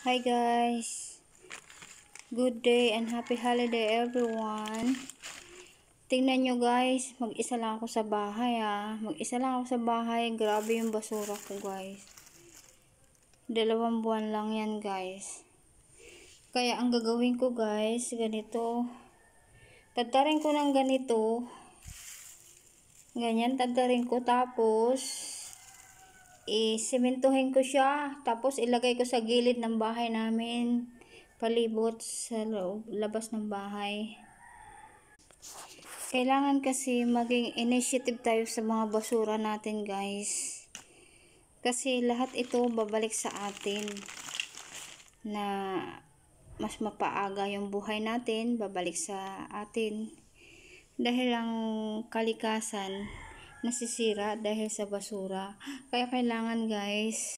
Hi guys, good day and happy holiday everyone. Tingnan nyo guys, mag-isa lang ako sa bahay grabe yung basura ko guys. 2 buwan lang yan guys. Kaya ang gagawin ko guys, ganito. Tatarin ko ng ganito. Ganyan, tatarin ko tapos simentohin ko siya, tapos ilagay ko sa gilid ng bahay namin, palibot sa labas ng bahay. Kailangan kasi maging initiative tayo sa mga basura natin guys, kasi lahat ito babalik sa atin, na mas mapaaga yung buhay natin, babalik sa atin, dahil ang kalikasan nasisira dahil sa basura. Kaya kailangan guys,